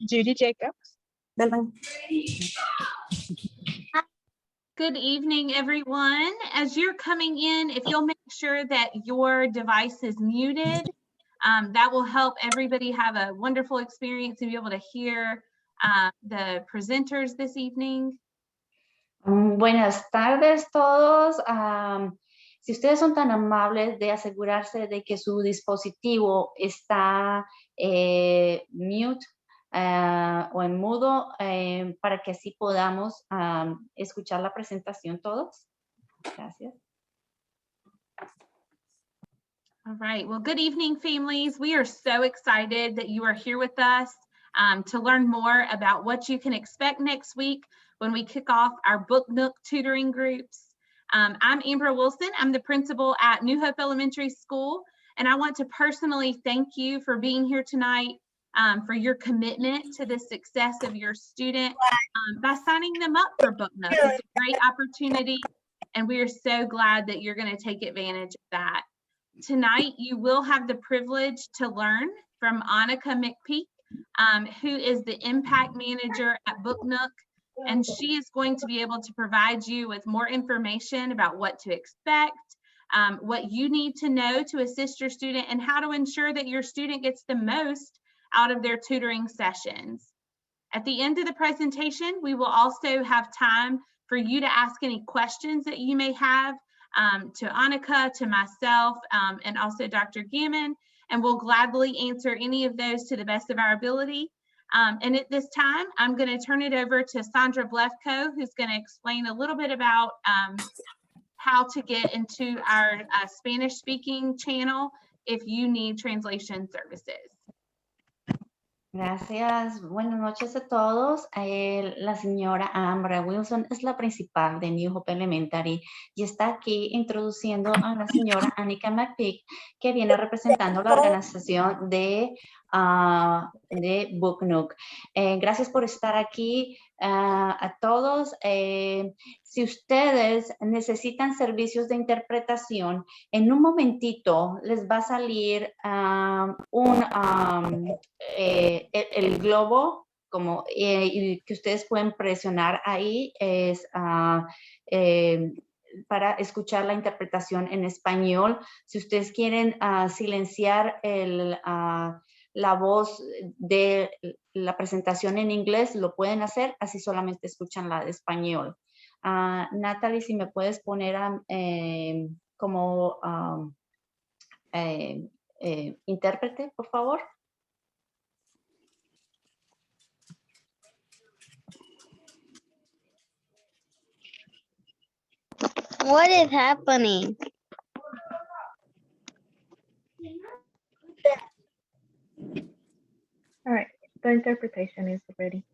Judy Jacobs. Good evening, everyone. As you're coming in, if you'll make sure that your device is muted, that will help everybody have a wonderful experience and be able to hear the presenters this evening. Buenas tardes todos. Si ustedes son tan amables de asegurarse de que su dispositivo está mute o en mudo para que así podamos escuchar la presentación todos. Gracias. All right. Well, good evening, families. We are so excited that you are here with us to learn more about what you can expect next week when we kick off our BookNook tutoring groups. I'm Amber Wilson. I'm the principal at New Hope Elementary School, and I want to personally thank you for being here tonight, for your commitment to the success of your student by signing them up for BookNook. It's a great opportunity, and we are so glad that you're going to take advantage of that. Tonight, you will have the privilege to learn from Annika McPeak, who is the Impact Manager at BookNook, and she is going to be able to provide you with more information about what to expect, what you need to know to assist your student, and how to ensure that your student gets the most out of their tutoring sessions. At the end of the presentation, we will also have time for you to ask any questions that you may have to Annika, to myself, and also Dr. Gammon, and we'll gladly answer any of those to the best of our ability. And at this time, I'm going to turn it over to Sandra Blefko, who's going to explain a little bit about how to get into our Spanish-speaking channel if you need translation services. Gracias. Buenas noches a todos. La señora Amber Wilson es la principal de New Hope Elementary y está aquí introduciendo a la señora Annika McPeak, que viene representando la organización de BookNook. Gracias por estar aquí a todos. Si ustedes necesitan servicios de interpretación, en un momentito les va a salir el globo y que ustedes pueden presionar ahí es para escuchar la interpretación en español. Si ustedes quieren silenciar la voz de la presentación en inglés, lo pueden hacer, así solamente escuchan la de español. Natalie, si me puedes poner como intérprete, por favor. What is happening? All right, the interpretation is ready.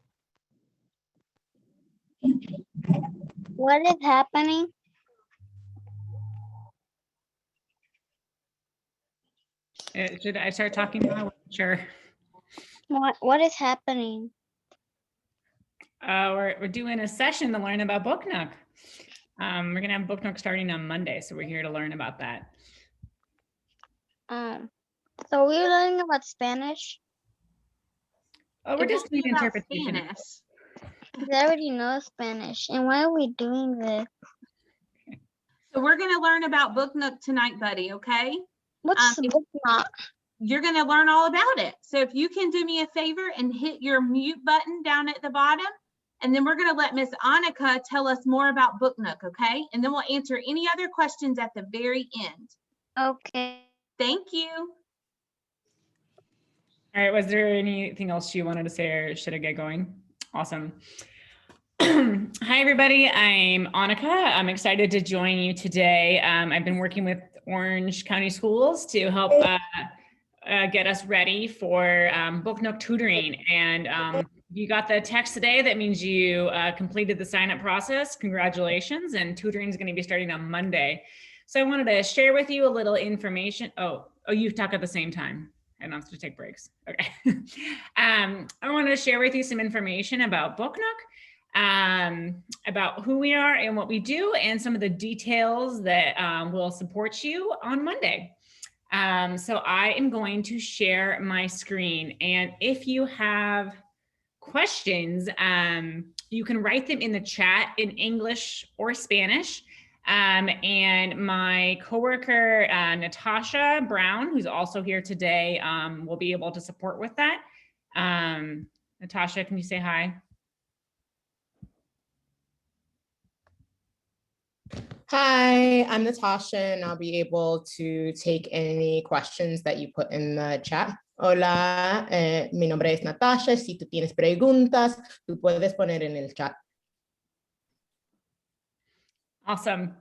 What is happening? Should I start talking now? I wasn't sure. What is happening? We're doing a session to learn about BookNook. We're gonna have BookNook starting on Monday, so we're here to learn about that. So we're learning about Spanish. Oh, we're just doing interpretation. I already know Spanish, and why are we doing this? So we're going to learn about BookNook tonight, buddy, okay? What's BookNook? You're going to learn all about it. So if you can do me a favor and hit your mute button down at the bottom, and then we're going to let Miss Annika tell us more about BookNook, okay? And then we'll answer any other questions at the very end. Okay. Thank you. All right, was there anything else you wanted to say, or should I get going? Awesome. Hi, everybody. I'm Annika. I'm excited to join you today. I've been working with Orange County Schools to help get us ready for BookNook tutoring. And if you got the text today, that means you completed the sign-up process. Congratulations. And tutoring is going to be starting on Monday. So I wanted to share with you a little information. Oh, you talk at the same time. I don't have to take breaks. Okay. I wanted to share with you some information about BookNook, about who we are and what we do, and some of the details that will support you on Monday. So I am going to share my screen, and if you have questions, you can write them in the chat in English or Spanish. And my coworker, Natasha Brown, who's also here today, will be able to support with that. Natasha, can you say hi? Hi, I'm Natasha, and I'll be able to take any questions that you put in the chat. Hola, mi nombre es Natasha. Si tú tienes preguntas, tú puedes poner en el chat. Awesome.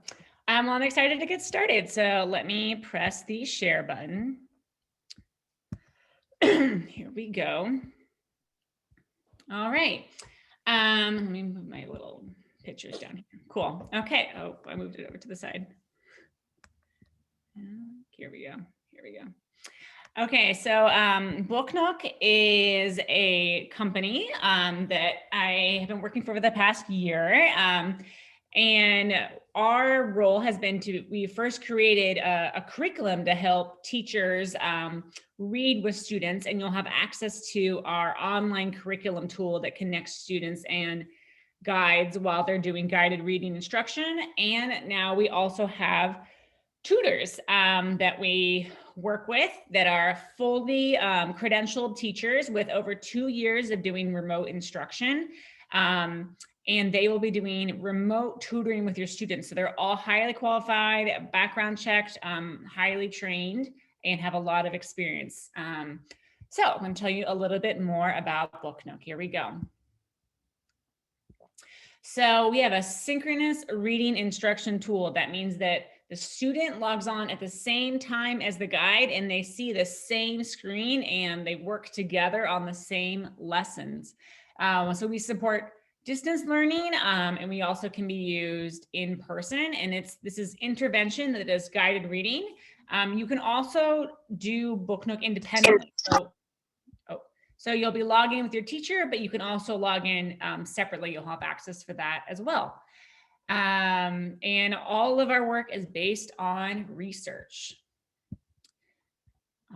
Well, I'm excited to get started. So let me press the share button. Here we go. All right. Let me move my little pictures down here. Cool. Okay. Oh, I moved it over to the side. Here we go. Here we go. Okay, so BookNook is a company that I have been working for the past year. And our role has been we first created a curriculum to help teachers read with students, and you'll have access to our online curriculum tool that connects students and guides while they're doing guided reading instruction. And now we also have tutors that we work with that are fully credentialed teachers with over 2 years of doing remote instruction. And they will be doing remote tutoring with your students. So they're all highly qualified, background checked, highly trained, and have a lot of experience. So I'm going to tell you a little bit more about BookNook. Here we go. So we have a synchronous reading instruction tool. That means that the student logs on at the same time as the guide, and they see the same screen and they work together on the same lessons. So we support distance learning, and we also can be used in person, and this is intervention that is guided reading. You can also do BookNook independently. So you'll be logging with your teacher, but you can also log in separately. You'll have access for that as well. And all of our work is based on research.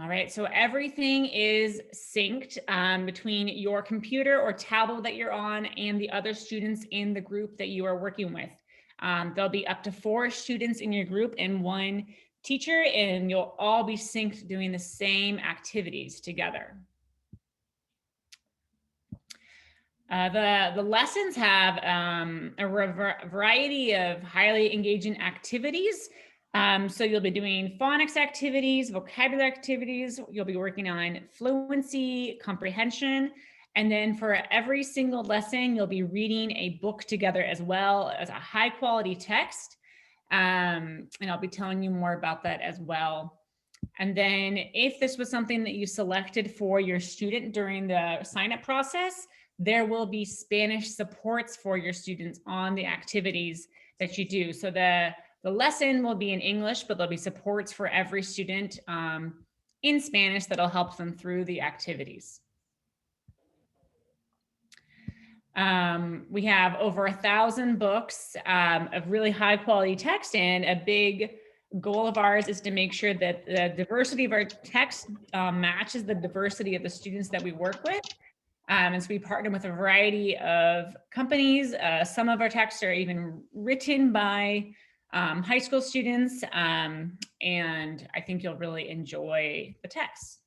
All right, so everything is synced between your computer or tablet that you're on and the other students in the group that you are working with. There'll be up to 4 students in your group and 1 teacher, and you'll all be synced doing the same activities together. The lessons have a variety of highly engaging activities. So you'll be doing phonics activities, vocabulary activities. You'll be working on fluency, comprehension. And then for every single lesson, you'll be reading a book together as well as a high quality text. And I'll be telling you more about that as well. And then if this was something that you selected for your student during the sign-up process, there will be Spanish supports for your students on the activities that you do. So the lesson will be in English, but there'll be supports for every student in Spanish that'll help them through the activities. We have over 1,000 books of really high quality text, and a big goal of ours is to make sure that the diversity of our text matches the diversity of the students that we work with. And so we partner with a variety of companies. Some of our texts are even written by high school students, and I think you'll really enjoy the texts.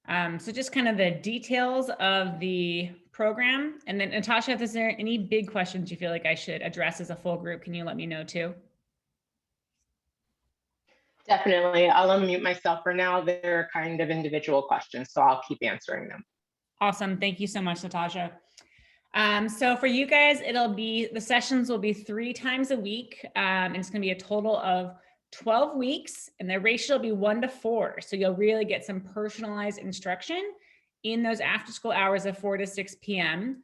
So just kind of the details of the program. And then Natasha, if there's any big questions you feel like I should address as a full group, can you let me know too? Definitely. I'll unmute myself for now. They're kind of individual questions, so I'll keep answering them. Awesome. Thank you so much, Natasha. So for you guys, the sessions will be 3 times a week. And it's going to be a total of 12 weeks, and the ratio will be 1 to 4. So you'll really get some personalized instruction in those after school hours of 4 to 6 p.m.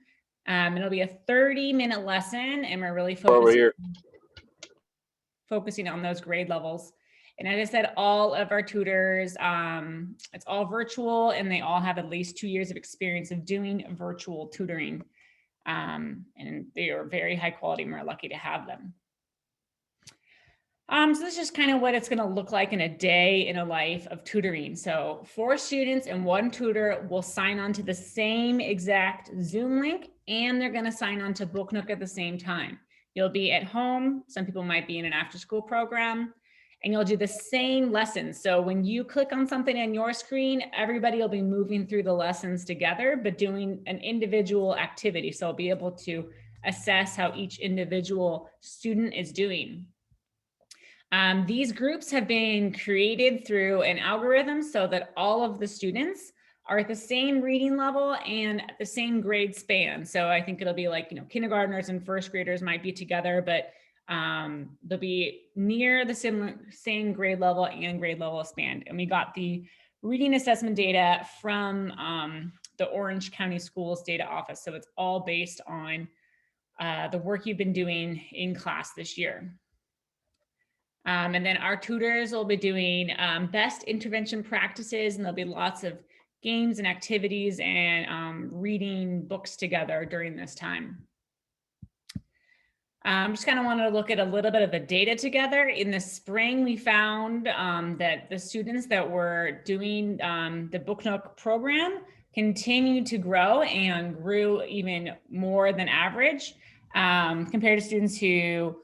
It'll be a 30-minute lesson, and we're really focusing on those grade levels. And as I said, all of our tutors, it's all virtual, and they all have at least 2 years of experience of doing virtual tutoring. And they are very high quality, and we're lucky to have them. So this is just kind of what it's going to look like in a day in a life of tutoring. So 4 students and 1 tutor will sign on to the same exact Zoom link, and they're going to sign on to BookNook at the same time. You'll be at home. Some people might be in an after-school program, and you'll do the same lessons. So when you click on something on your screen, everybody will be moving through the lessons together, but doing an individual activity. So I'll be able to assess how each individual student is doing. These groups have been created through an algorithm so that all of the students are at the same reading level and at the same grade span. So I think it'll be like, kindergartners and first graders might be together, but they'll be near the same grade level and grade level span. And we got the reading assessment data from the Orange County Schools data office. So it's all based on the work you've been doing in class this year. And then our tutors will be doing best intervention practices, and there'll be lots of games and activities and reading books together during this time. Just kind of wanted to look at a little bit of the data together. In the spring, we found that the students that were doing the BookNook program continued to grow and grew even more than average compared to students who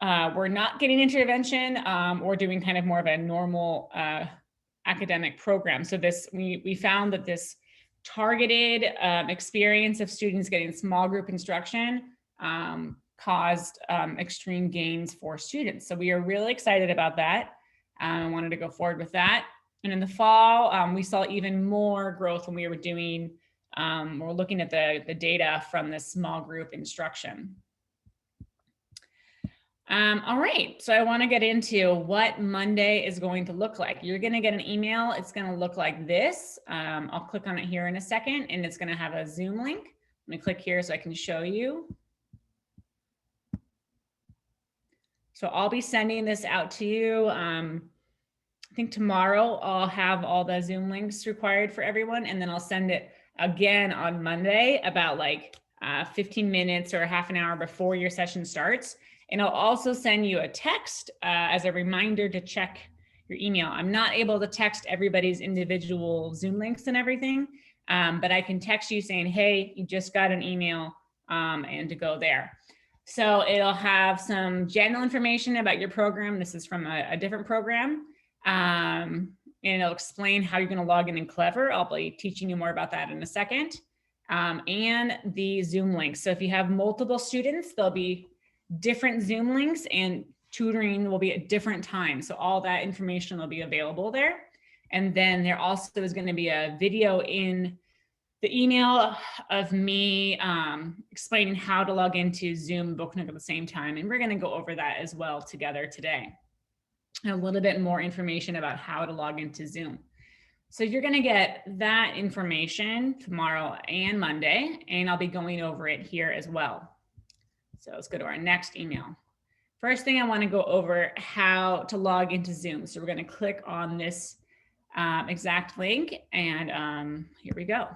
we're not getting intervention or doing kind of more of a normal academic program. So we found that this targeted experience of students getting small group instruction caused extreme gains for students. So we are really excited about that. I wanted to go forward with that. And in the fall, we saw even more growth when we were doing, we're looking at the data from this small group instruction. All right, so I want to get into what Monday is going to look like. You're going to get an email. It's going to look like this. I'll click on it here in a second, and it's going to have a Zoom link. Let me click here so I can show you. So I'll be sending this out to you. I think tomorrow I'll have all the Zoom links required for everyone, and then I'll send it again on Monday about like 15 minutes or half an hour before your session starts. And I'll also send you a text as a reminder to check your email. I'm not able to text everybody's individual Zoom links and everything, but I can text you saying, hey, you just got an email and to go there. So it'll have some general information about your program. This is from a different program. And it'll explain how you're going to log in Clever. I'll be teaching you more about that in a second. And the Zoom links. So if you have multiple students, there'll be different Zoom links, and tutoring will be at different times. So all that information will be available there. And then there also is going to be a video in the email of me explaining how to log into Zoom BookNook at the same time. And we're going to go over that as well together today. And a little bit more information about how to log into Zoom. So you're going to get that information tomorrow and Monday, and I'll be going over it here as well. So let's go to our next email. First thing, I want to go over how to log into Zoom. So we're going to click on this exact link, and here we go.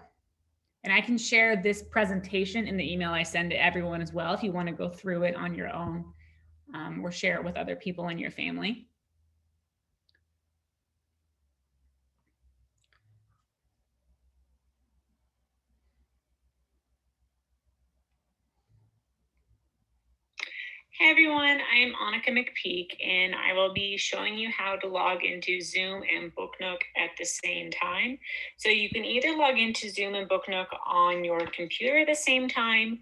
And I can share this presentation in the email I send to everyone as well if you want to go through it on your own or share it with other people in your family. Hey everyone, I'm Annika McPeak, and I will be showing you how to log into Zoom and BookNook at the same time. So you can either log into Zoom and BookNook on your computer at the same time.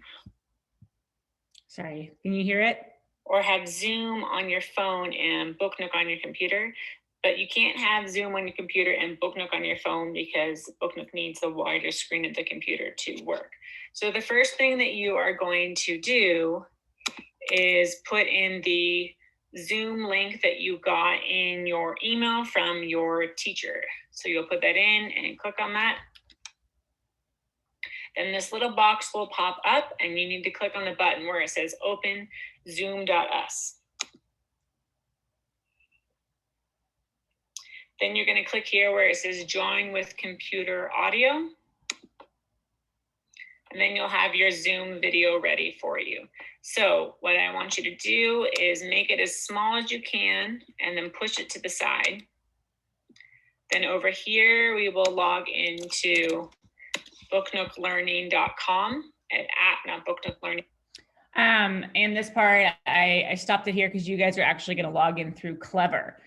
Sorry, can you hear it? Or have Zoom on your phone and BookNook on your computer. But you can't have Zoom on your computer and BookNook on your phone because BookNook needs the wider screen of the computer to work. So the first thing that you are going to do is put in the Zoom link that you got in your email from your teacher. So you'll put that in and click on that. Then this little box will pop up and you need to click on the button where it says open zoom.us. Then you're going to click here where it says join with computer audio. and then you'll have your Zoom video ready for you. So what I want you to do is make it as small as you can and then push it to the side. Then over here, we will log into booknooklearning.com at not BookNook Learning. And this part, I stopped it here because you guys are actually going to log in through Clever.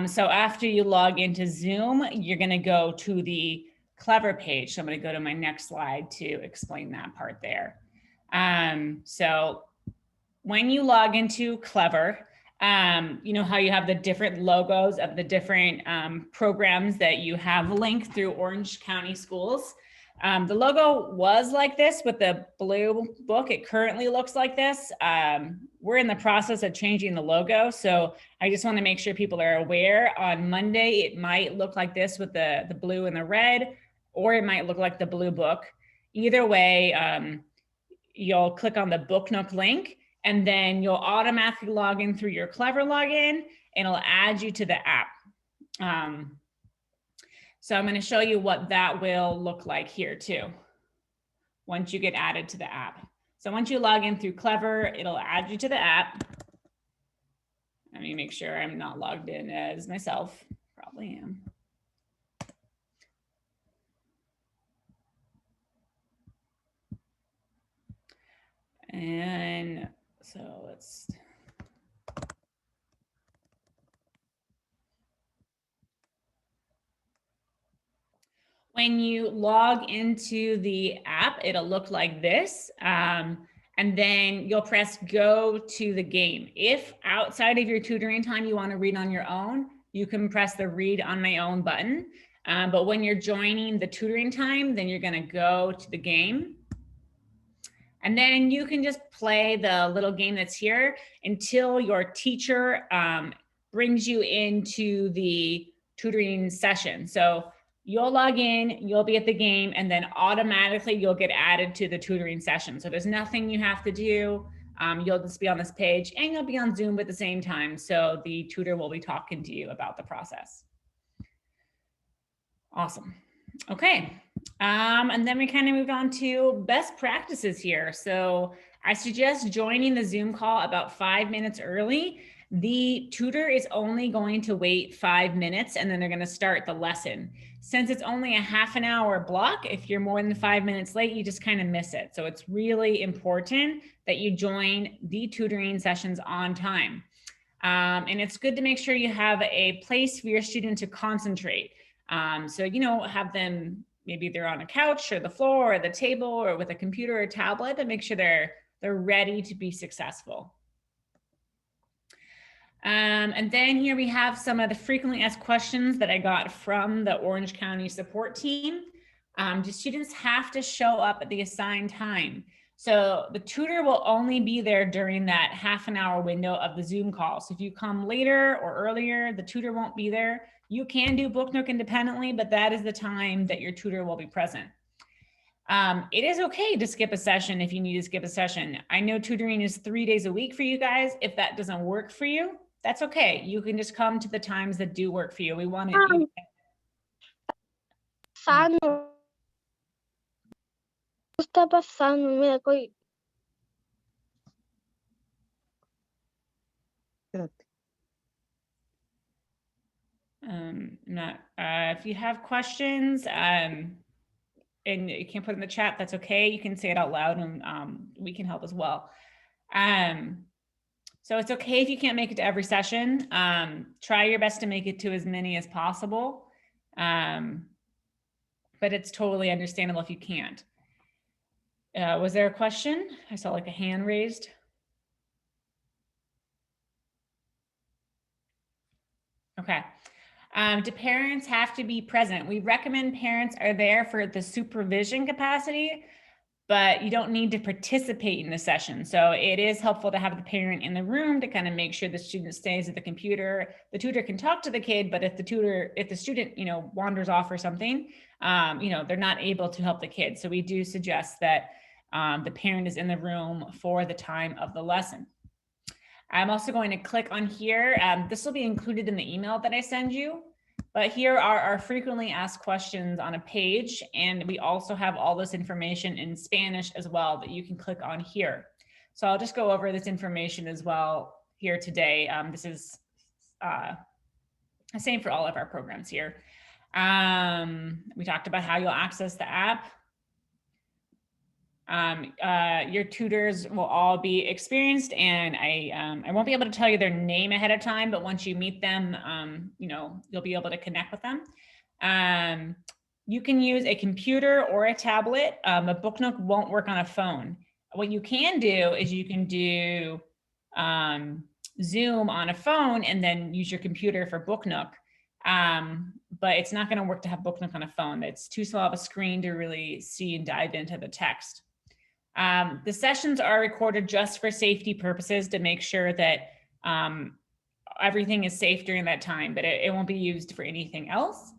So after you log into Zoom, you're going to go to the Clever page. So I'm going to go to my next slide to explain that part there. So when you log into Clever, you know how you have the different logos of the different programs that you have linked through Orange County schools. The logo was like this with the blue book. It currently looks like this. We're in the process of changing the logo. So I just want to make sure people are aware. On Monday, it might look like this with the blue and the red, or it might look like the blue book. Either way, you'll click on the BookNook link, and then you'll automatically log in through your Clever login, and it'll add you to the app. So I'm going to show you what that will look like here too, once you get added to the app. So once you log in through Clever, it'll add you to the app. Let me make sure I'm not logged in as myself. Probably am. And so let's. When you log into the app, it'll look like this. And then you'll press go to the game. If outside of your tutoring time, you want to read on your own, you can press the read on my own button. But when you're joining the tutoring time, then you're going to go to the game. And then you can just play the little game that's here until your teacher brings you into the tutoring session. So you'll log in, you'll be at the game, and then automatically you'll get added to the tutoring session. So there's nothing you have to do. You'll just be on this page, and you'll be on Zoom at the same time. So the tutor will be talking to you about the process. Awesome. Okay. And then we kind of moved on to best practices here. So I suggest joining the Zoom call about 5 minutes early. The tutor is only going to wait 5 minutes, and then they're going to start the lesson. Since it's only a half an hour block, if you're more than 5 minutes late, you just kind of miss it. So it's really important that you join the tutoring sessions on time. And it's good to make sure you have a place for your student to concentrate. So, you know, have them, maybe they're on a couch or the floor or the table or with a computer or tablet, to make sure they're ready to be successful. And then here we have some of the frequently asked questions that I got from the Orange County support team. Do students have to show up at the assigned time? So the tutor will only be there during that half an hour window of the Zoom call. So if you come later or earlier, the tutor won't be there. You can do BookNook independently, but that is the time that your tutor will be present. It is okay to skip a session if you need to skip a session. I know tutoring is 3 days a week for you guys. If that doesn't work for you, that's okay. You can just come to the times that do work for you. We want to. Está pasando, mira, coi. If you have questions and you can't put in the chat, that's okay. You can say it out loud, and we can help as well. So it's okay if you can't make it to every session. Try your best to make it to as many as possible. But it's totally understandable if you can't. Was there a question? I saw like a hand raised. Okay. Do parents have to be present? We recommend parents are there for the supervision capacity, but you don't need to participate in the session. So it is helpful to have the parent in the room to kind of make sure the student stays at the computer. The tutor can talk to the kid, but if the student, you know, wanders off or something, you know, they're not able to help the kid. So we do suggest that the parent is in the room for the time of the lesson. I'm also going to click on here. This will be included in the email that I send you. But here are our frequently asked questions on a page, and we also have all this information in Spanish as well that you can click on here. So I'll just go over this information as well here today. This is the same for all of our programs here. We talked about how you'll access the app. Your tutors will all be experienced, and I won't be able to tell you their name ahead of time, but once you meet them, you know, you'll be able to connect with them. You can use a computer or a tablet. A BookNook won't work on a phone. What you can do is you can do Zoom on a phone and then use your computer for BookNook. But it's not going to work to have BookNook on a phone. It's too small of a screen to really see and dive into the text. The sessions are recorded just for safety purposes to make sure that everything is safe during that time, but it won't be used for anything else.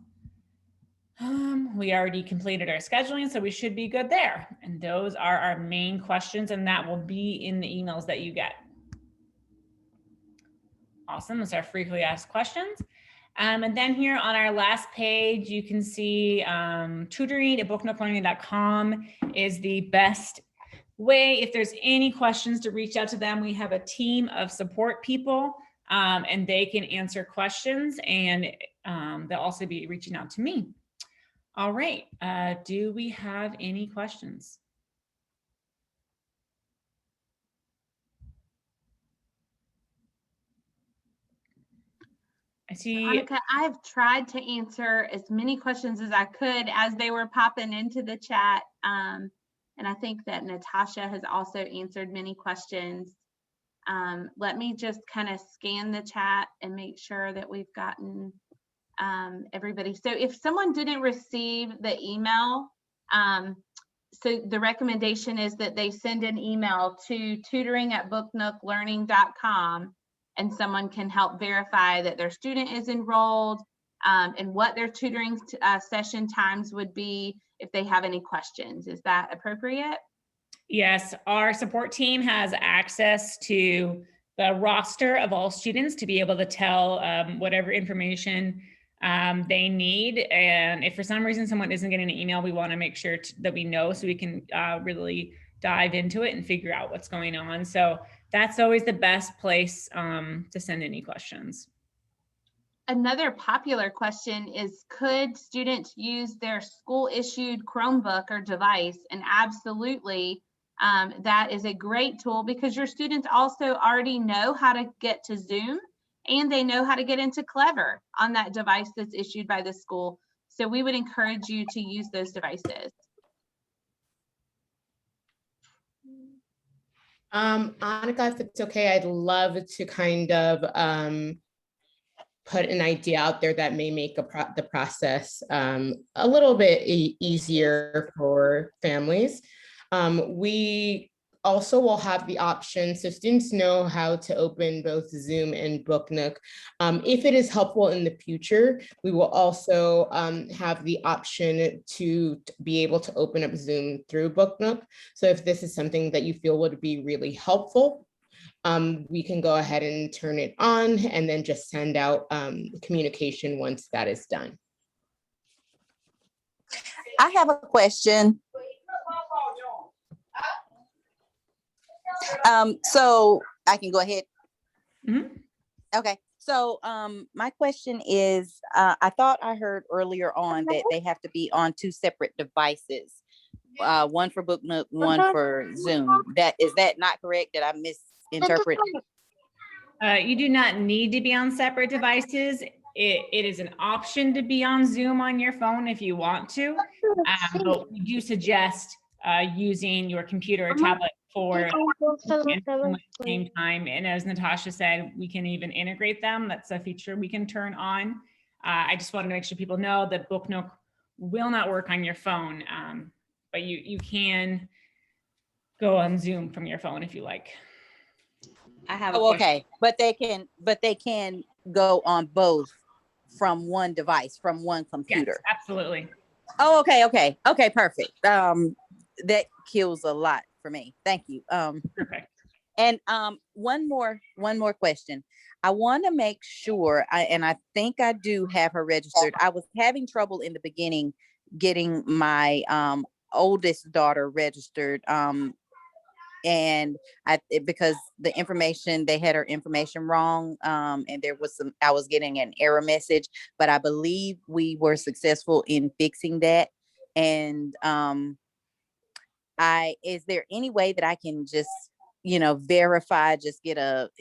We already completed our scheduling, so we should be good there. And those are our main questions, and that will be in the emails that you get. Awesome, those are frequently asked questions. And then here on our last page, you can see tutoring at booknooklearning.com is the best way. If there's any questions, to reach out to them. We have a team of support people, and they can answer questions, and they'll also be reaching out to me. All right, do we have any questions? I see. Monica, I've tried to answer as many questions as I could as they were popping into the chat. And I think that Natasha has also answered many questions. Let me just kind of scan the chat and make sure that we've gotten everybody. So if someone didn't receive the email, so the recommendation is that they send an email to tutoring@booknooklearning.com, and someone can help verify that their student is enrolled, and what their tutoring session times would be if they have any questions. Is that appropriate? Yes, our support team has access to the roster of all students to be able to tell whatever information they need. And if for some reason someone isn't getting an email, we want to make sure that we know, so we can really dive into it and figure out what's going on. So that's always the best place to send any questions. Another popular question is, could students use their school issued Chromebook or device? And absolutely, that is a great tool, because your students also already know how to get to Zoom, and they know how to get into Clever on that device that's issued by the school. So we would encourage you to use those devices. Annika, if it's okay, I'd love to kind of put an idea out there that may make the process a little bit easier for families. We also will have the option, so students know how to open both Zoom and BookNook. If it is helpful in the future, we will also have the option to be able to open up Zoom through BookNook. So if this is something that you feel would be really helpful, we can go ahead and turn it on and then just send out communication once that is done. I have a question. So I can go ahead. Mm-hmm. Okay. So my question is, I thought I heard earlier on that they have to be on 2 separate devices, one for BookNook, one for Zoom. Is that not correct? Did I misinterpret? You do not need to be on separate devices. It is an option to be on Zoom on your phone if you want to, but we do suggest using your computer or tablet for at the same time. And as Natasha said, we can even integrate them. That's a feature we can turn on. I just wanted to make sure people know that BookNook will not work on your phone, but you can go on Zoom from your phone if you like. I have a question. Okay, but they can go on both from one device, from one computer. Yes, absolutely. Oh, okay, perfect. That kills a lot for me. Thank you. Perfect. And one more question. I want to make sure, and I think I do have her registered. I was having trouble in the beginning getting my oldest daughter registered. And because the information, they had her information wrong, and there was I was getting an error message, but I believe we were successful in fixing that. And is there any way that I can just, verify, just get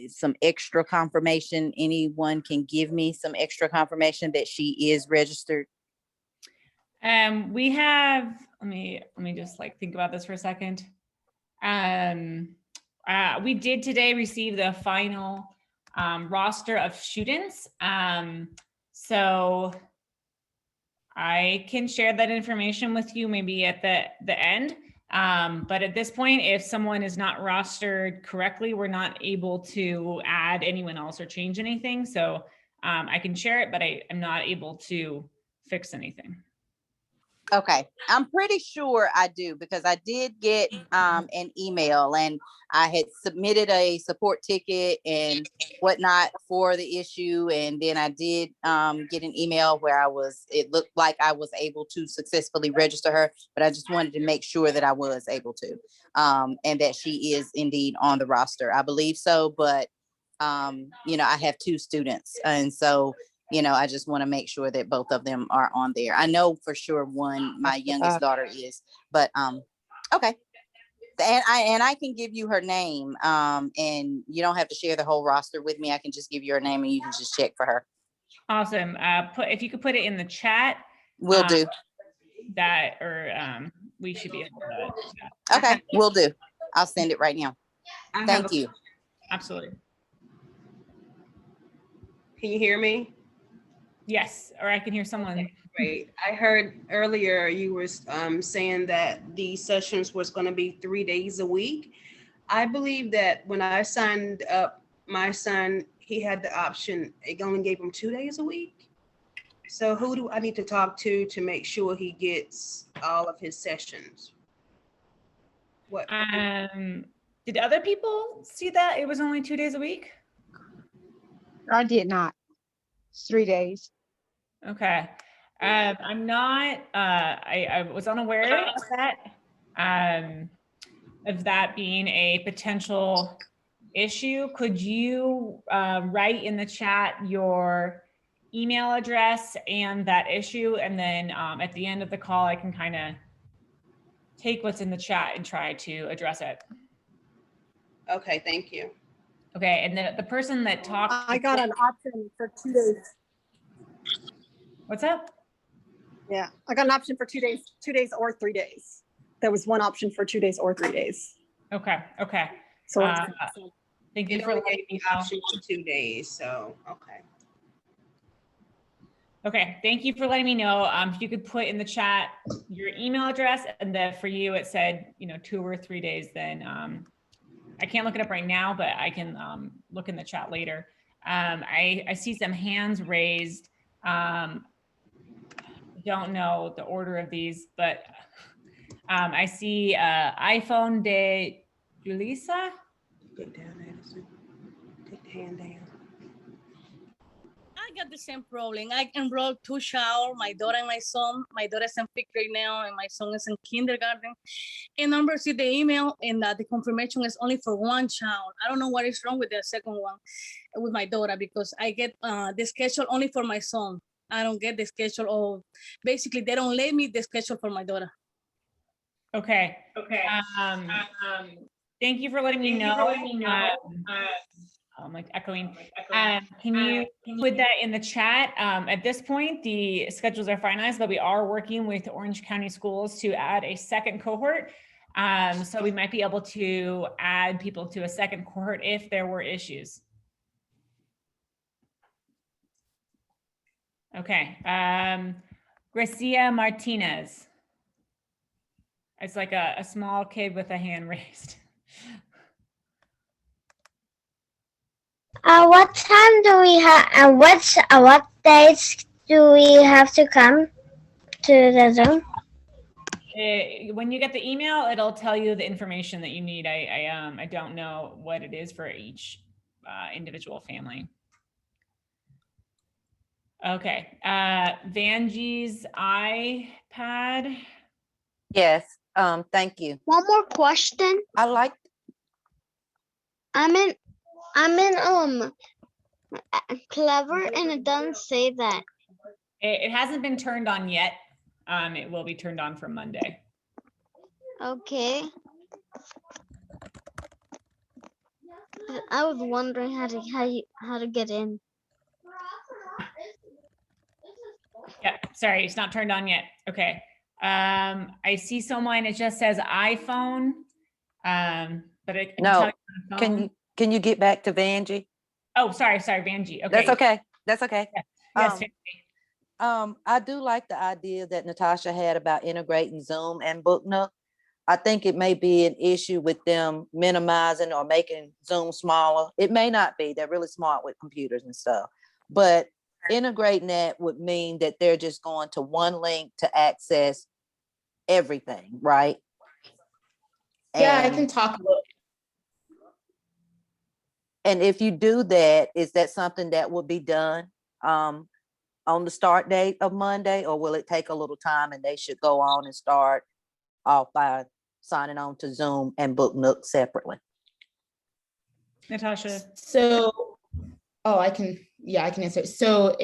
some extra confirmation? Anyone can give me some extra confirmation that she is registered? We have, let me just like think about this for a second. We did today receive the final roster of students. So I can share that information with you maybe at the end. But at this point, if someone is not rostered correctly, we're not able to add anyone else or change anything. So I can share it, but I'm not able to fix anything. Okay, I'm pretty sure I do, because I did get an email, and I had submitted a support ticket and whatnot for the issue. And then I did get an email where it looked like I was able to successfully register her, but I just wanted to make sure that I was able to, and that she is indeed on the roster. I believe so, but I have 2 students, and so I just want to make sure that both of them are on there. I know for sure one, my youngest daughter is, but okay. And I can give you her name, and you don't have to share the whole roster with me. I can just give you her name and you can just check for her. Awesome. If you could put it in the chat. Will do. That, or we should be able to. Okay, will do. I'll send it right now. Thank you. Absolutely. Can you hear me? Yes, or I can hear someone. Okay, great. I heard earlier you were saying that these sessions was going to be 3 days a week. I believe that when I signed up my son, he had the option, it only gave him 2 days a week. So who do I need to talk to make sure he gets all of his sessions? What? Did other people see that it was only 2 days a week? I did not. It's 3 days. Okay. I'm not, I was unaware of that being a potential issue. Could you write in the chat your email address and that issue? And then at the end of the call, I can kind of take what's in the chat and try to address it. Okay, thank you. Okay, and the person that talked. I got an option for 2 days. What's up? Yeah, I got an option for 2 days or 3 days. There was one option for 2 days or 3 days. Okay. So thank you for letting me know. Option for 2 days, so okay. Okay, thank you for letting me know. If you could put in the chat your email address, and then for you it said 2 or 3 days, then I can't look it up right now, but I can look in the chat later. I see some hands raised. Don't know the order of these, but I see iPhone de Julissa. Get down, Addison. Take the hand down. I got the same problem. I enrolled 2 child, my daughter and my son. My daughter is in 5th grade now, and my son is in kindergarten. And I received the email, and the confirmation is only for 1 child. I don't know what is wrong with the second one with my daughter, because I get the schedule only for my son. I don't get the schedule of, basically they don't let me the schedule for my daughter. Okay. Thank you for letting me know. I'm like echoing. Can you put that in the chat? At this point, the schedules are finalized, but we are working with Orange County Schools to add a second cohort. So we might be able to add people to a second cohort if there were issues. Okay. Gracia Martinez. It's like a small kid with a hand raised. What time do we have? What dates do we have to come to the Zoom? When you get the email, it'll tell you the information that you need. I don't know what it is for each individual family. Okay, Vanjie's iPad. Yes, thank you. One more question. I like, I'm in Clever, and it doesn't say that. It hasn't been turned on yet. It will be turned on for Monday. Okay. I was wondering how to get in. Yeah, sorry, it's not turned on yet. Okay. I see someone, it just says iPhone. But it can no, tell you on the phone. can you get back to Vanjie? Oh, sorry, Vanjie. Okay. That's okay. That's okay. Yes, Vanjie. I do like the idea that Natasha had about integrating Zoom and BookNook. I think it may be an issue with them minimizing or making Zoom smaller. It may not be. They're really smart with computers and stuff. But integrating that would mean that they're just going to one link to access everything, right? Yeah, I And- can talk a little. And if you do that, is that something that will be done on the start date of Monday, or will it take a little time and they should go on and start off by signing on to Zoom and BookNook separately? Natasha. So, oh, I can answer. So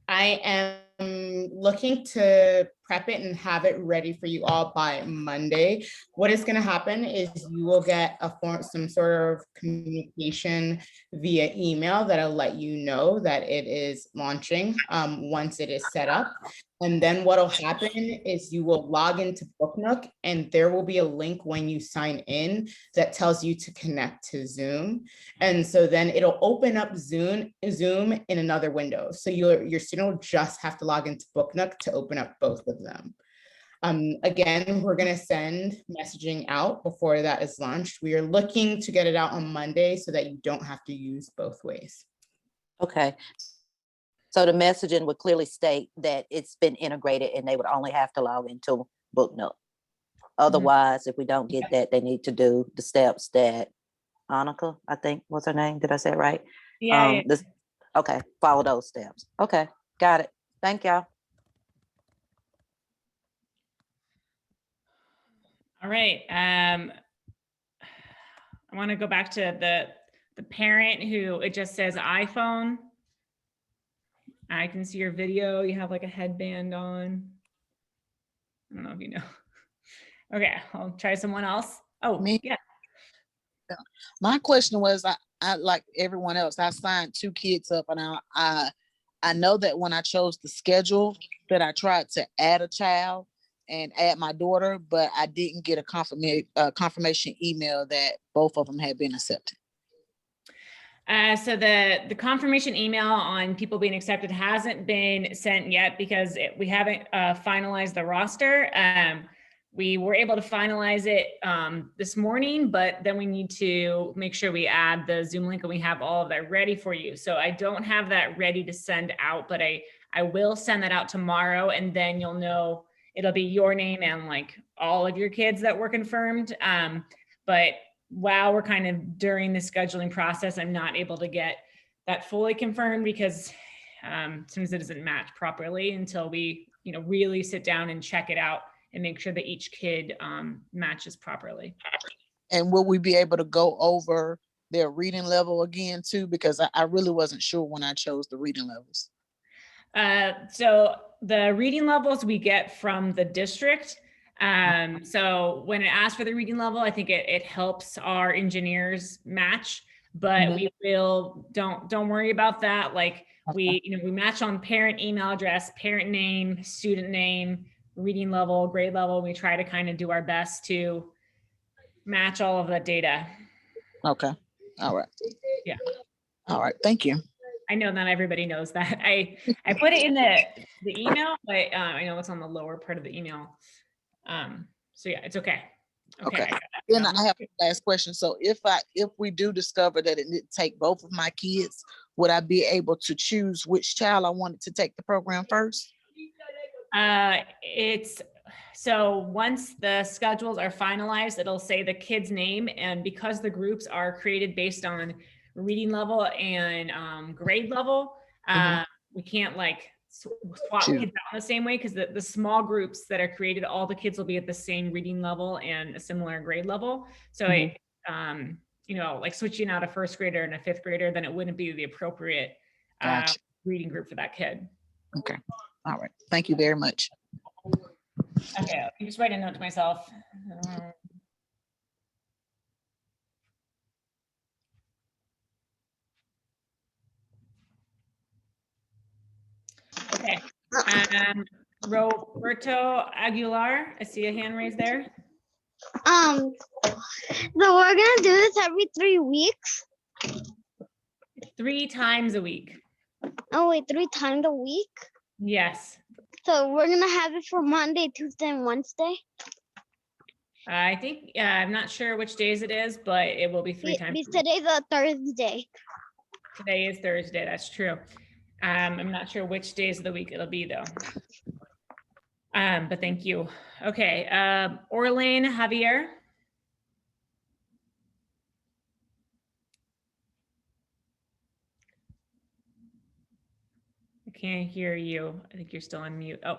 I am looking to prep it and have it ready for you all by Monday. What is going to happen is you will get some sort of communication via email that'll let you know that it is launching once it is set up. And then what'll happen is you will log into BookNook, and there will be a link when you sign in that tells you to connect to Zoom. And so then it'll open up Zoom in another window. So your student will just have to log into BookNook to open up both of them. Again, we're going to send messaging out before that is launched. We are looking to get it out on Monday so that you don't have to use both ways. Okay. So the messaging would clearly state that it's been integrated and they would only have to log into BookNook. Otherwise, if we don't get that, they need to do the steps that Annika, I think, what's her name? Did I say it right? Yeah. Okay, follow those steps. Okay, got it. Thank y'all. All right. I want to go back to the parent who it just says iPhone. I can see your video. You have like a headband on. I don't know if you know. Okay, I'll try someone else. Oh, Me? Yeah. My question was, I like everyone else, I signed 2 kids up, and I know that when I chose the schedule that I tried to add a child and add my daughter, but I didn't get a confirmation email that both of them had been accepted. So the confirmation email on people being accepted hasn't been sent yet because we haven't finalized the roster. We were able to finalize it this morning, but then we need to make sure we add the Zoom link and we have all of that ready for you. So I don't have that ready to send out, but I will send that out tomorrow, and then you'll know it'll be your name and like all of your kids that were confirmed. But while we're kind of during the scheduling process, I'm not able to get that fully confirmed because sometimes it doesn't match properly until we, really sit down and check it out and make sure that each kid matches properly. And will we be able to go over their reading level again too? Because I really wasn't sure when I chose the reading levels. So the reading levels we get from the district. So when it asks for the reading level, I think it helps our engineers match, but we will, don't worry about that. Like we match on parent email address, parent name, student name, reading level, grade level. We try to kind of do our best to match all of that data. Okay. All right. Yeah. All right. Thank you. I know not everybody knows that. I put it in the email, but I know it's on the lower part of the email. So yeah, it's okay. Okay. Then I have a last question. So if we do discover that it didn't take both of my kids, would I be able to choose which child I wanted to take the program first? So once the schedules are finalized, it'll say the kid's name, and because the groups are created based on reading level and grade level, we can't like swap kids out in the same way, because the small groups that are created, all the kids will be at the same reading level and a similar grade level. So you know, like switching out a first grader and a fifth grader, then it wouldn't be the appropriate reading group for that kid. Okay. All right. Thank you very much. Okay, let me just write a note to myself. Okay. Roberto Aguilar, I see a hand raised there. So we're gonna do this every 3 weeks. 3 times a week. Oh wait, 3 times a week? Yes. So we're gonna have it for Monday, Tuesday, and Wednesday? I think, I'm not sure which days it is, but it will be 3 times. Today's a Thursday. Today is Thursday, that's true. I'm not sure which days of the week it'll be though. But thank you. Okay, Orlane Javier. I can't hear you. I think you're still on mute. Oh.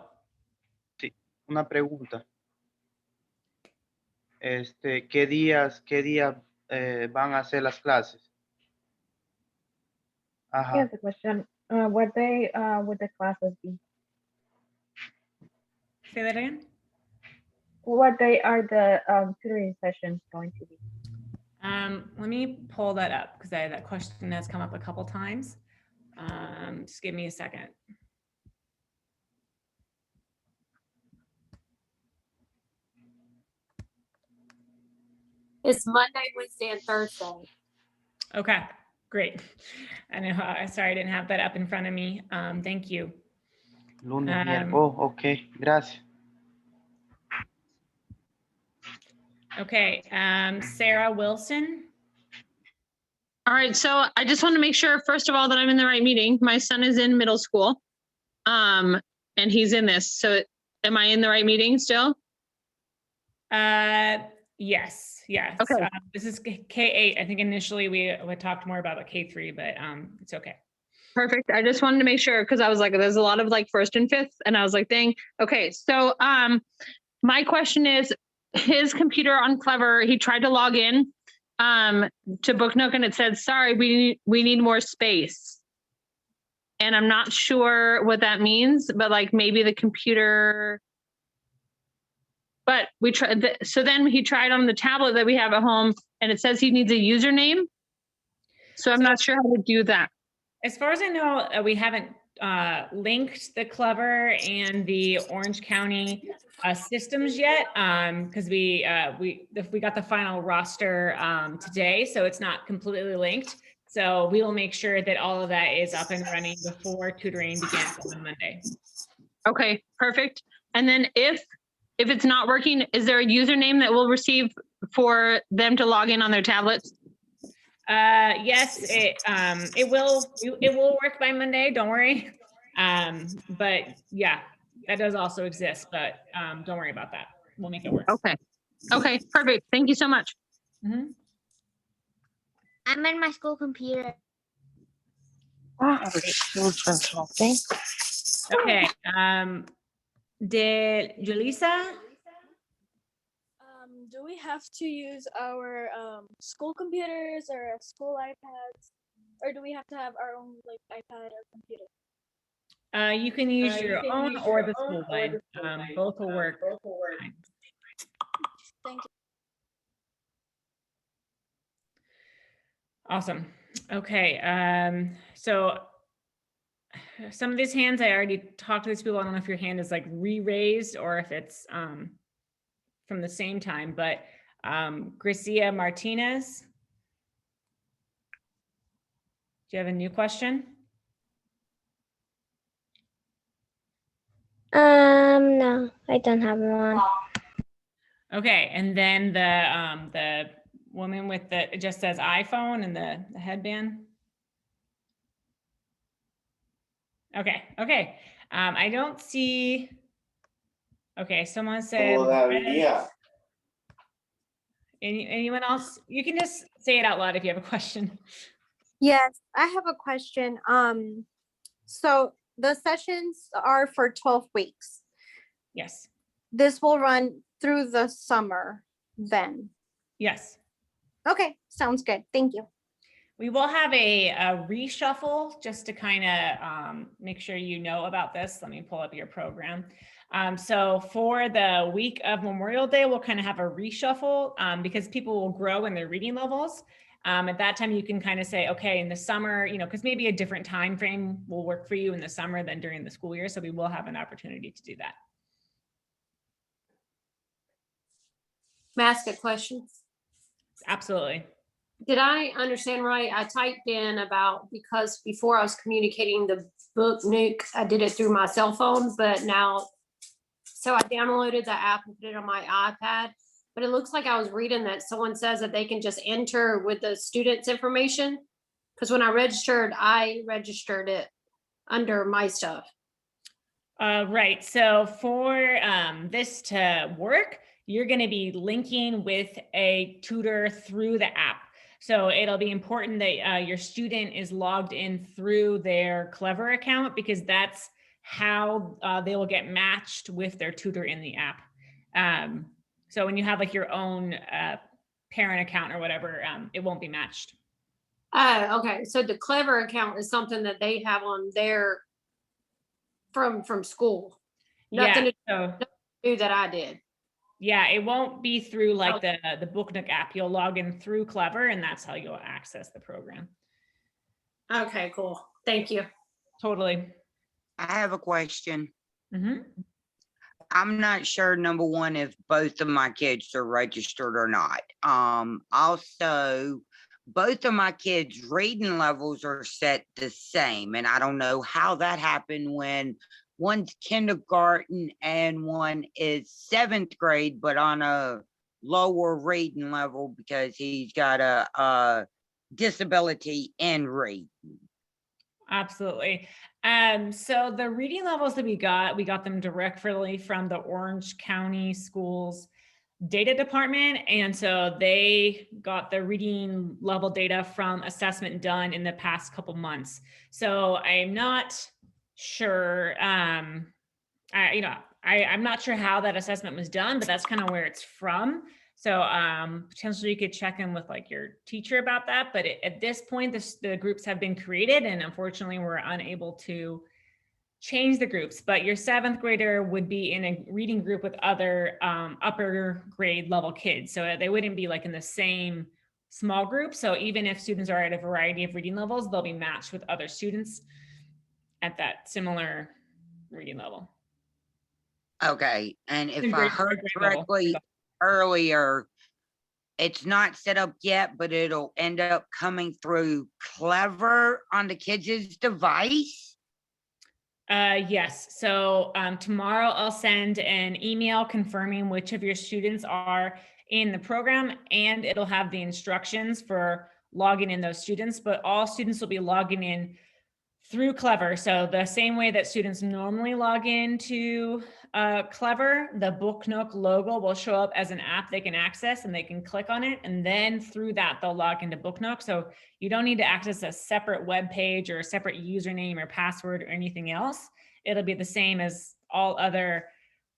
Sí, una pregunta. ¿Qué días van a hacer las clases? Ajá. Here's the question. What day would the classes be? Say that again? What day are the tutoring sessions going to be? Let me pull that up, because that question has come up a couple times. Just give me a second. It's Monday, Wednesday, and Thursday. Okay, great. I know, sorry, I didn't have that up in front of me. Thank you. Lunes, miércoles. Oh, okay, gracias. Okay, Sarah Wilson. All right, so I just want to make sure, first of all, that I'm in the right meeting. My son is in middle school, and he's in this. So am I in the right meeting still? Yes. Okay. This is K-8. I think initially we talked more about K-3, but it's okay. Perfect. I just wanted to make sure, because I was like, there's a lot of like first and fifth, and I was like, dang. Okay, so my question is, his computer on Clever, he tried to log in to BookNook, and it said, sorry, we need more space. And I'm not sure what that means, but like maybe the computer. But we tried, so then he tried on the tablet that we have at home, and it says he needs a username. So I'm not sure how to do that. As far as I know, we haven't linked the Clever and the Orange County systems yet, because we got the final roster today, so it's not completely linked. So we will make sure that all of that is up and running before tutoring begins on Monday. Okay, perfect. And then if it's not working, is there a username that we'll receive for them to log in on their tablets? Yes, it will work by Monday, don't worry. But yeah, that does also exist, but don't worry about that. We'll make it work. Okay, perfect. Thank you so much. I'm in my school computer. Okay, did Julissa? Do we have to use our school computers or school iPads, or do we have to have our own like iPad or computer? You can use your own or the school one. Both will work. Thank you. Awesome. Okay. So some of these hands, I already talked to these people. I don't know if your hand is like re-raised or if it's from the same time, but Gracia Martinez. Do you have a new question? No, I don't have one. Okay, and then the woman with it just says iPhone and the headband. Okay. I don't see Okay, someone said. Anyone else? You can just say it out loud if you have a question. Yes, I have a question. So the sessions are for 12 weeks. Yes. This will run through the summer then. Yes. Okay, sounds good. Thank you. We will have a reshuffle just to kind of make sure you know about this. Let me pull up your program. So for the week of Memorial Day, we'll kind of have a reshuffle because people will grow in their reading levels. At that time, you can kind of say, okay, in the summer, you know, because maybe a different time frame will work for you in the summer than during the school year. So we will have an opportunity to do that. May I ask a question? Absolutely. Did I understand right? I typed in about, because before I was communicating the BookNook, I did it through my cell phone, but now, so I downloaded the app and put it on my iPad, but it looks like I was reading that someone says that they can just enter with the student's information. Because when I registered it under my stuff. Right. So for this to work, you're going to be linking with a tutor through the app. So it'll be important that your student is logged in through their Clever account, because that's how they will get matched with their tutor in the app. So when you have like your own parent account or whatever, it won't be matched. Oh, okay. So the Clever account is something that they have on their from school. Nothing to do that I did. Yeah, it won't be through like the BookNook app. You'll log in through Clever, and that's how you'll access the program. Okay, cool. Thank you. Totally. I have a question. Mm-hmm. I'm not sure, number one, if both of my kids are registered or not. Also, both of my kids' reading levels are set the same, and I don't know how that happened when one's kindergarten and one is 7th grade, but on a lower reading level because he's got a disability in reading. Absolutely. So the reading levels that we got them directly from the Orange County Schools data department. And so they got the reading level data from assessment done in the past couple months. So I'm not sure, I'm not sure how that assessment was done, but that's kind of where it's from. So potentially you could check in with like your teacher about that. But at this point, the groups have been created, and unfortunately we're unable to change the groups. But your 7th grader would be in a reading group with other upper grade level kids. So they wouldn't be like in the same small group. So even if students are at a variety of reading levels, they'll be matched with other students at that similar reading level. Okay, and if I heard correctly earlier, it's not set up yet, but it'll end up coming through Clever on the kids' device? Yes. So tomorrow I'll send an email confirming which of your students are in the program, and it'll have the instructions for logging in those students, but all students will be logging in through Clever. So the same way that students normally log into Clever, the BookNook logo will show up as an app they can access, and they can click on it. And then through that, they'll log into BookNook. So you don't need to access a separate web page or a separate username or password or anything else. It'll be the same as all other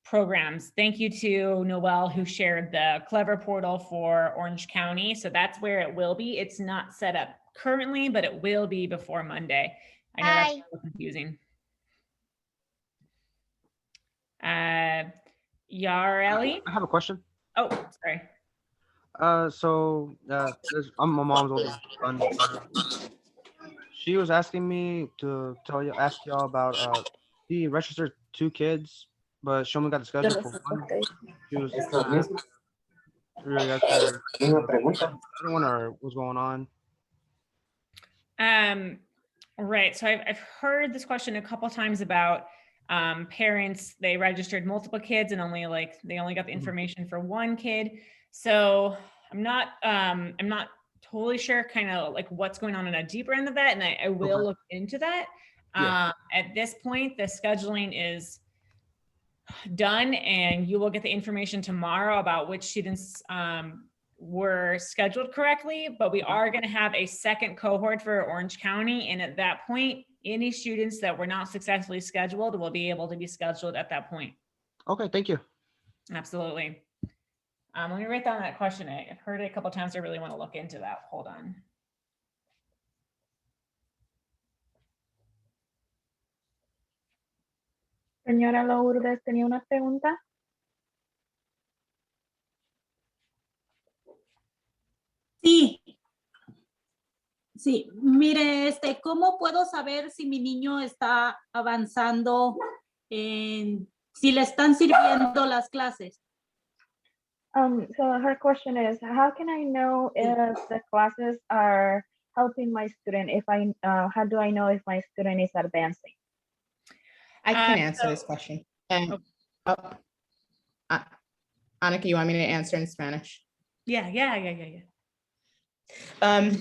programs. Thank you to Noelle, who shared the Clever portal for Orange County. So that's where it will be. It's not set up currently, but it will be before Monday. I know that's a little confusing. Yareli? I have a question. Oh, sorry. I'm my mom's older son. She was asking me to ask y'all about he registered 2 kids, but she only got the schedule for 1. She was really asking other one or what's going on. Right. So I've heard this question a couple times about parents. They registered multiple kids and they only got the information for 1 kid. So I'm not totally sure kind of like what's going on a deeper end of that, and I will look into that. Yeah. At this point, the scheduling is done, and you will get the information tomorrow about which students were scheduled correctly, but we are going to have a second cohort for Orange County, and at that point, any students that were not successfully scheduled will be able to be scheduled at that point. Okay, thank you. Absolutely. Let me write down that question. I've heard it a couple times. I really want to look into that. Hold on. Señora Lourdes, ¿tenía una pregunta? Sí. Sí, mire, ¿cómo puedo saber si mi niño está avanzando si le están sirviendo las clases? So her question is, how can I know if the classes are helping my student? How do I know if my student is advancing? I can answer this question. Annika, you want me to answer in Spanish? Yeah.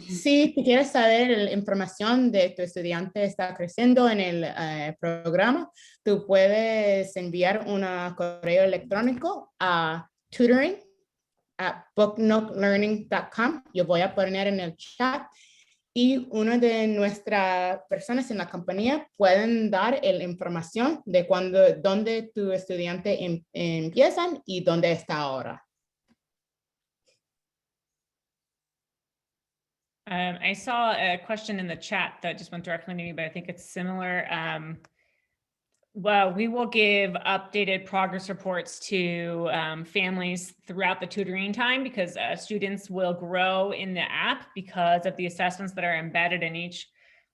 Si quieres saber la información de tu estudiante está creciendo en el programa, tú puedes enviar un correo electrónico a tutoring@booknooklearning.com. Yo voy a poner en el chat y una de nuestras personas en la compañía pueden dar la información de dónde tu estudiante empiezan y dónde está ahora. I saw a question in the chat that just went directly to me, but I think it's similar. Well, we will give updated progress reports to families throughout the tutoring time, because students will grow in the app because of the assessments that are embedded in each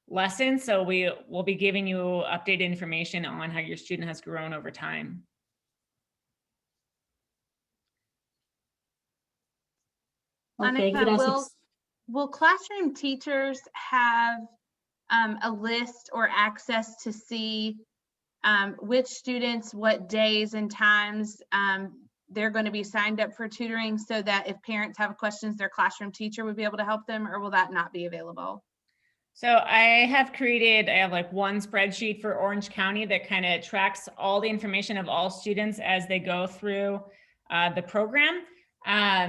lesson. So we will be giving you updated information on how your student has grown over time. Okay, Annika, gracias. will classroom teachers have a list or access to see which students, what days and times they're going to be signed up for tutoring, so that if parents have questions, their classroom teacher would be able to help them, or will that not be available? So I have like one spreadsheet for Orange County that kind of tracks all the information of all students as they go through the program.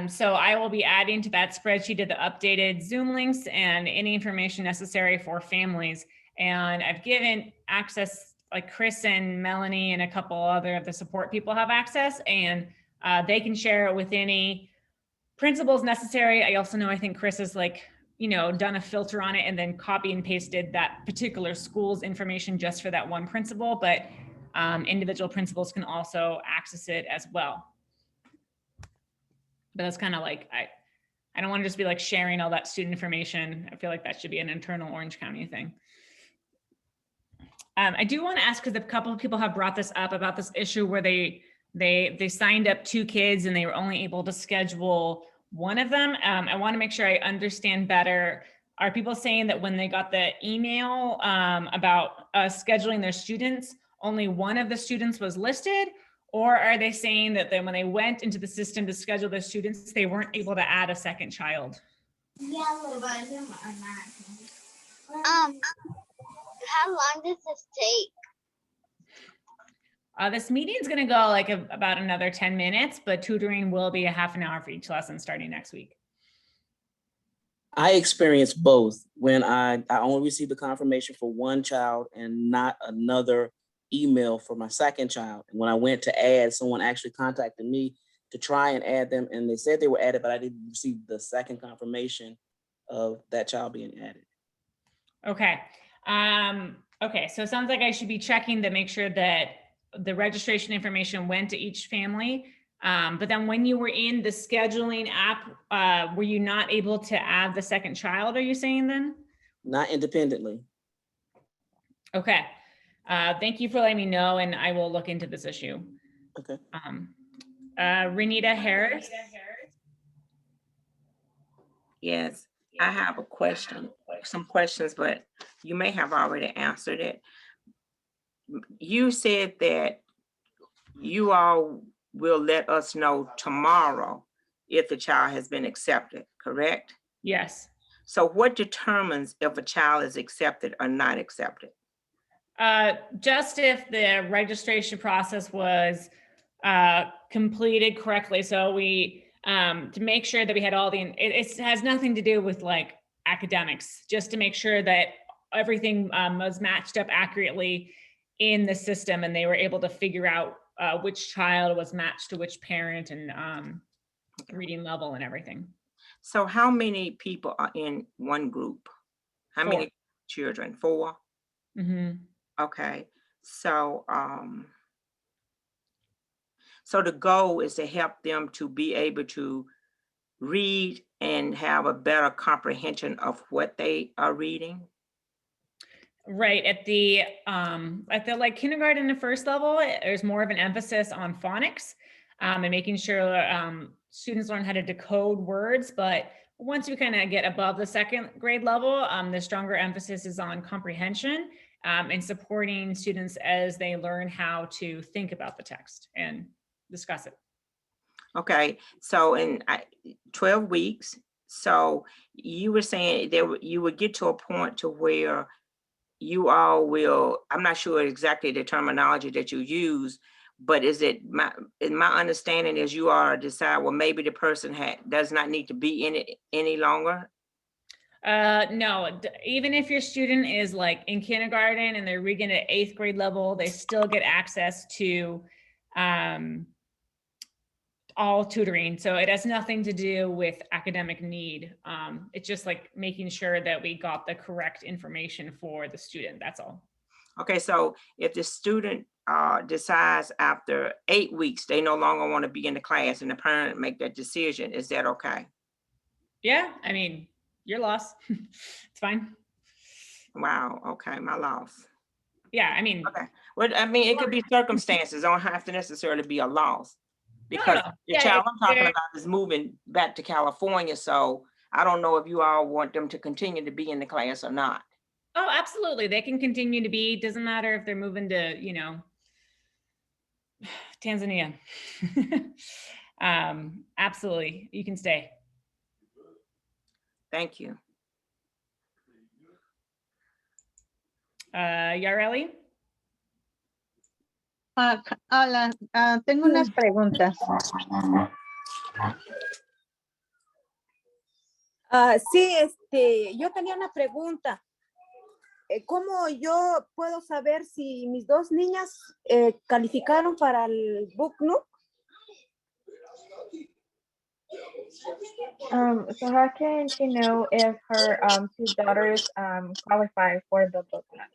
So I will be adding to that spreadsheet of the updated Zoom links and any information necessary for families. And I've given access, like Chris and Melanie and a couple other of the support people have access, and they can share it with any principals necessary. I also know, I think Chris has done a filter on it and then copy and pasted that particular school's information just for that one principal, but individual principals can also access it as well. But that's kind of like, I don't want to just be like sharing all that student information. I feel like that should be an internal Orange County thing. I do want to ask, because a couple of people have brought this up about this issue where they signed up 2 kids and they were only able to schedule one of them. I want to make sure I understand better. Are people saying that when they got the email about scheduling their students, only one of the students was listed? Or are they saying that then when they went into the system to schedule their students, they weren't able to add a second child? How long does this take? This meeting is going to go like about another 10 minutes, but tutoring will be a half an hour for each lesson starting next week. I experienced both when I only received the confirmation for one child and not another email for my second child. And when I went to add, someone actually contacted me to try and add them, and they said they were added, but I didn't receive the second confirmation of that child being added. Okay. Okay, so it sounds like I should be checking to make sure that the registration information went to each family. But then when you were in the scheduling app, were you not able to add the second child, are you saying then? Not independently. Okay. Thank you for letting me know, and I will look into this issue. Okay. Renita Harris. Yes, I have a question, some questions, but you may have already answered it. You said that you all will let us know tomorrow if the child has been accepted, correct? Yes. So what determines if a child is accepted or not accepted? Just if the registration process was completed correctly. So we, to make sure that we had all the, it has nothing to do with like academics, just to make sure that everything was matched up accurately in the system and they were able to figure out which child was matched to which parent and reading level and everything. So how many people are in one group? How 4. many children? 4? Mm-hmm. Okay, so so the goal is to help them to be able to read and have a better comprehension of what they are reading. Right, at the like kindergarten and first level, there's more of an emphasis on phonics and making sure students learn how to decode words. But once you kind of get above the second grade level, the stronger emphasis is on comprehension and supporting students as they learn how to think about the text and discuss it. Okay, so in 12 weeks, so you were saying you would get to a point to where you all will, I'm not sure exactly the terminology that you use, but is it my understanding is you are decide, well, maybe the person does not need to be in it any longer? No, even if your student is like in kindergarten and they're reading at 8th grade level, they still get access to all tutoring. So it has nothing to do with academic need. It's just like making sure that we got the correct information for the student. That's all. Okay, so if the student decides after 8 weeks, they no longer want to be in the class and the parent make that decision, is that okay? Yeah, I mean, your loss. It's fine. Wow, okay, my loss. Yeah, I mean. Okay, well, I mean, it could be circumstances, don't have to necessarily be a loss. Because the child I'm talking about is moving back to California, so I don't know if you all want them to continue to be in the class or not. Oh, absolutely. They can continue to be, doesn't matter if they're moving to, you know, Tanzania. Absolutely, you can stay. Thank you. Yareli? Hola, tengo unas preguntas. Sí, yo tenía una pregunta. ¿Cómo yo puedo saber si mis 2 niñas calificaron para el BookNook? So how can she know if her 2 daughters qualify for the BookNook?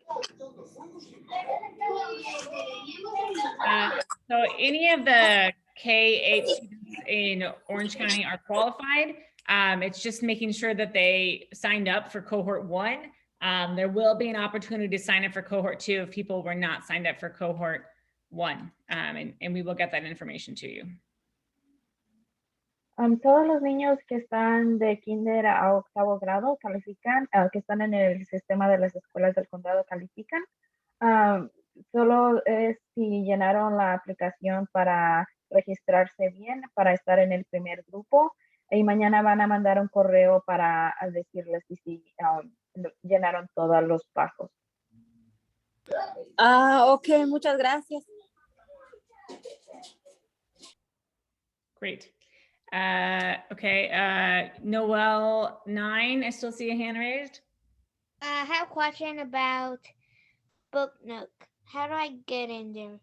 So any of the K-8 students in Orange County are qualified. It's just making sure that they signed up for cohort 1. There will be an opportunity to sign up for cohort 2 if people were not signed up for cohort 1. And we will get that information to you. Todos los niños que están de kinder a 8º grado califican, que están en el sistema de las escuelas del condado califican. Solo es si llenaron la aplicación para registrarse bien, para estar en el primer grupo, y mañana van a mandar un correo para decirles si llenaron todos los pasos. Ok, muchas gracias. Great. Okay, Noel 9, I still see a hand raised. I have a question about BookNook. How do I get in there?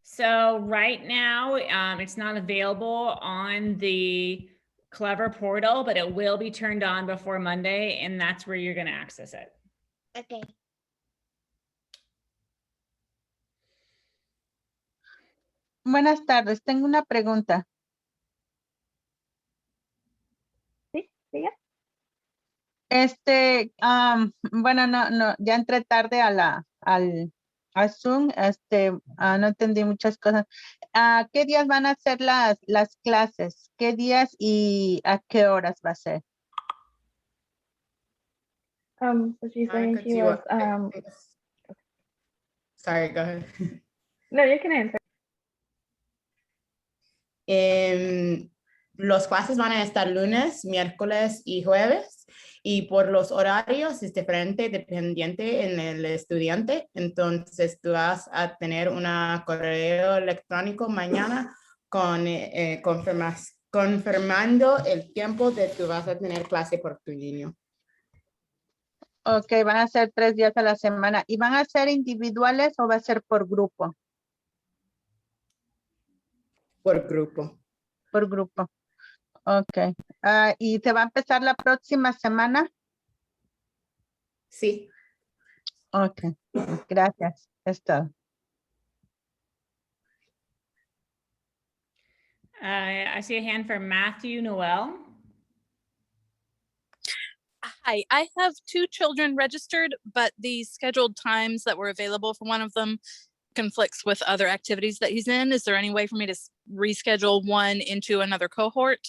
So right now, it's not available on the Clever portal, but it will be turned on before Monday, and that's where you're going to access it. Okay. Buenas tardes, tengo una pregunta. Sí, sigue. Bueno, no, ya entré tarde al Zoom, no entendí muchas cosas. ¿Qué días van a ser las clases? ¿Qué días y a qué horas va a ser? So she's saying she was, Sorry, go ahead. No, you can answer. Los clases van a estar lunes, miércoles y jueves. Y por los horarios es diferente dependiente en el estudiante. Entonces tú vas a tener un correo electrónico mañana con confirmando el tiempo de tú vas a tener clase por tu niño. Ok, van a ser 3 días a la semana. ¿Y van a ser individuales o va a ser por grupo? Por grupo. Por grupo. Ok. ¿Y se va a empezar la próxima semana? Sí. Ok. Gracias. Es todo. I see a hand for Matthew Noel. Hi, I have 2 children registered, but the scheduled times that were available for one of them conflicts with other activities that he's in. Is there any way for me to reschedule one into another cohort?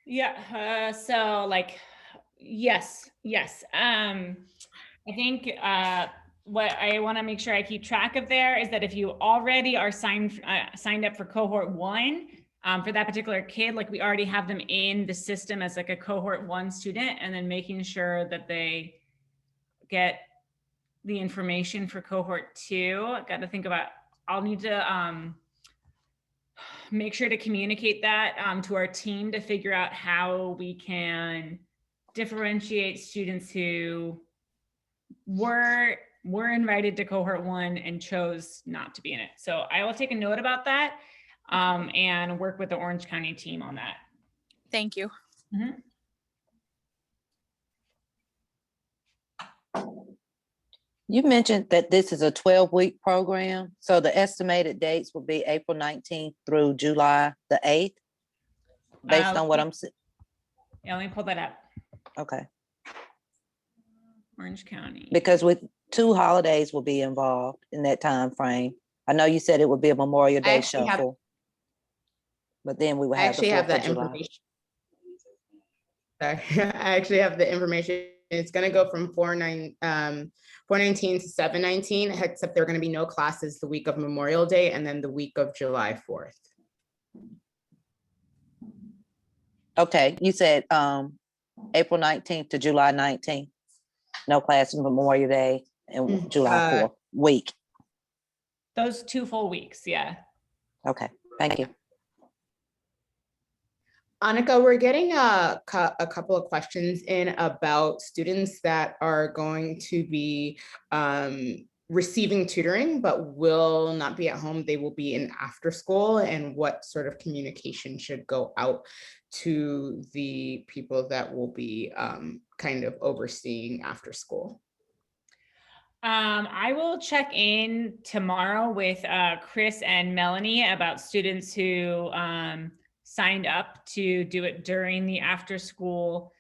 Yeah, so like, yes. I think what I want to make sure I keep track of there is that if you already are signed up for cohort 1, for that particular kid, like we already have them in the system as like a cohort 1 student, and then making sure that they get the information for cohort 2. Got to think about, I'll need to make sure to communicate that to our team to figure out how we can differentiate students who were invited to cohort 1 and chose not to be in it. So I will take a note about that and work with the Orange County team on that. Thank you. Mm-hmm. You mentioned that this is a 12-week program, so the estimated dates will be April 19th through July the 8th, based on what I'm seeing. Yeah, let me pull that up. Okay. Orange County. Because with 2 holidays will be involved in that time frame. I know you said it would be a Memorial Day shuffle, but then we will have the 4th of July. Sorry, I actually have the information. It's going to go from 4/19 to 7/19, except there are going to be no classes the week of Memorial Day and then the week of July 4th. Okay, you said April 19th to July 19th. No class on Memorial Day and July 4th week. Those 2 full weeks, yeah. Okay, thank you. Annika, we're getting a couple of questions in about students that are going to be receiving tutoring, but will not be at home. They will be in after school, and what sort of communication should go out to the people that will be kind of overseeing after school. I will check in tomorrow with Chris and Melanie about students who signed up to do it during the after school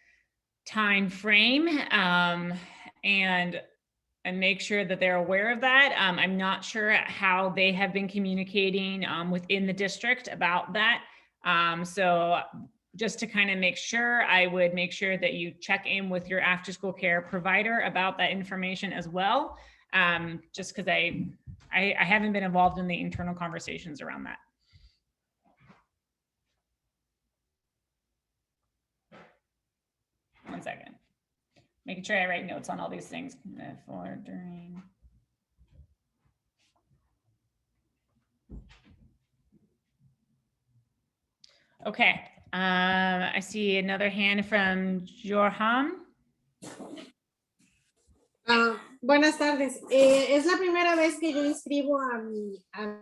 time frame and make sure that they're aware of that. I'm not sure how they have been communicating within the district about that. So just to kind of make sure, I would make sure that you check in with your after school care provider about that information as well. Just because I haven't been involved in the internal conversations around that. One second. Making sure I write notes on all these things for during. Okay, I see another hand from Jorham. Buenas tardes. Es la primera vez que yo inscribo a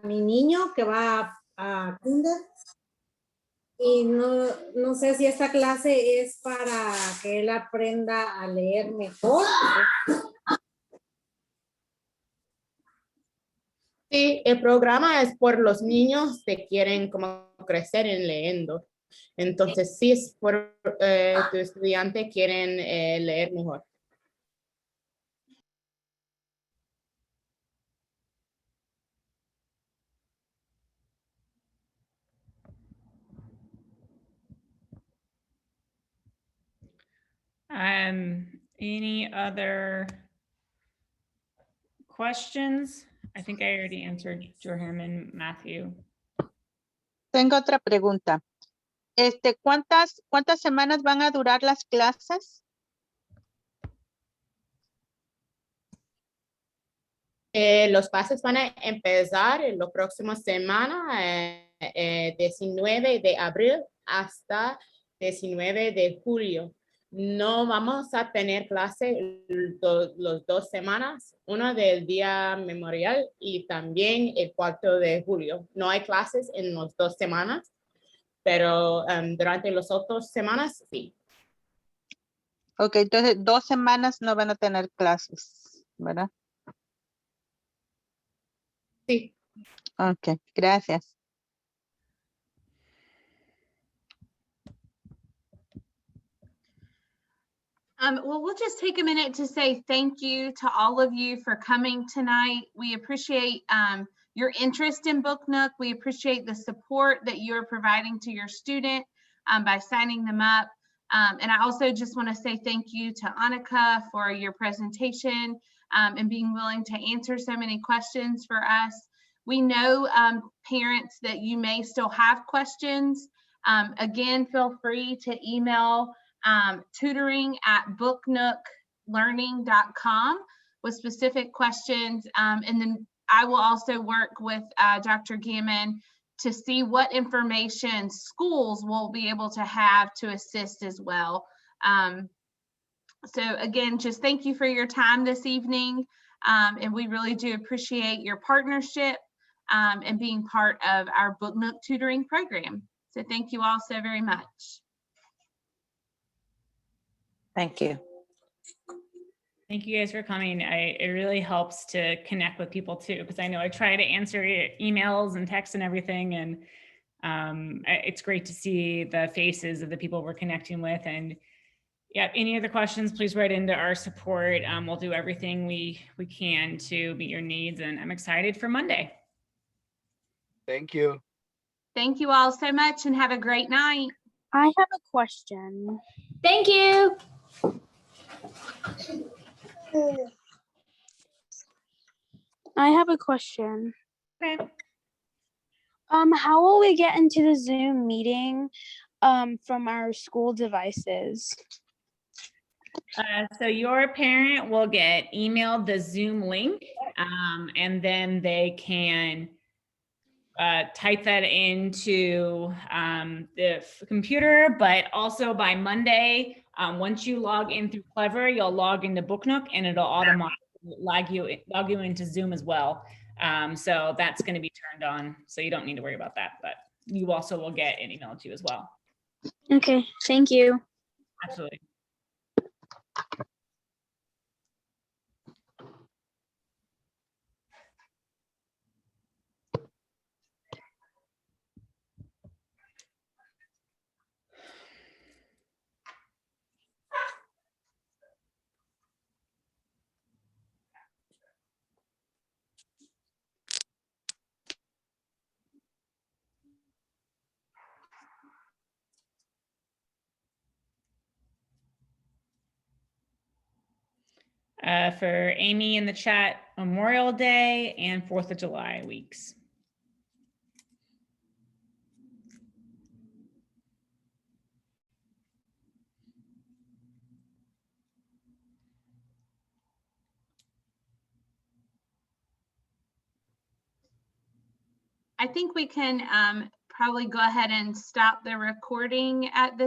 mi niño que va a kinder. Y no sé si esta clase es para que él aprenda a leer mejor. Sí, el programa es por los niños que quieren como crecer en leyendo. Entonces, sí es por tu estudiante quieren leer mejor. Any other questions? I think I already answered Jorham and Matthew. Tengo otra pregunta. ¿Cuántas semanas van a durar las clases? Los pases van a empezar en la próxima semana, 19 de abril hasta 19 de julio. No vamos a tener clase los 2 semanas, una del día memorial y también el 4 de julio. No hay clases en las 2 semanas, pero durante las otras semanas, sí. Ok, entonces 2 semanas no van a tener clases, ¿verdad? Sí. Ok, gracias. Well, we'll just take a minute to say thank you to all of you for coming tonight. We appreciate your interest in BookNook. We appreciate the support that you're providing to your student by signing them up. And I also just want to say thank you to Annika for your presentation and being willing to answer so many questions for us. We know, parents, that you may still have questions. Again, feel free to email tutoring@booknooklearning.com with specific questions. And then I will also work with Dr. Gammon to see what information schools will be able to have to assist as well. So again, just thank you for your time this evening. And we really do appreciate your partnership and being part of our BookNook tutoring program. So thank you all so very much. Thank you. Thank you guys for coming. It really helps to connect with people too, because I know I try to answer emails and texts and everything, and it's great to see the faces of the people we're connecting with. And yeah, any other questions, please write into our support. We'll do everything we can to meet your needs, and I'm excited for Monday. Thank you. Thank you all so much and have a great night. I have a question. Thank you. I have a question. Okay. How will we get into the Zoom meeting from our school devices? So your parent will get emailed the Zoom link, and then they can type that into the computer, but also by Monday, once you log in through Clever, you'll log into BookNook and it'll automatically log you into Zoom as well. So that's going to be turned on, so you don't need to worry about that, but you also will get an email to you as well. Okay, thank you. Absolutely. For Amy in the chat, Memorial Day and 4th of July weeks. I think we can probably go ahead and stop the recording at this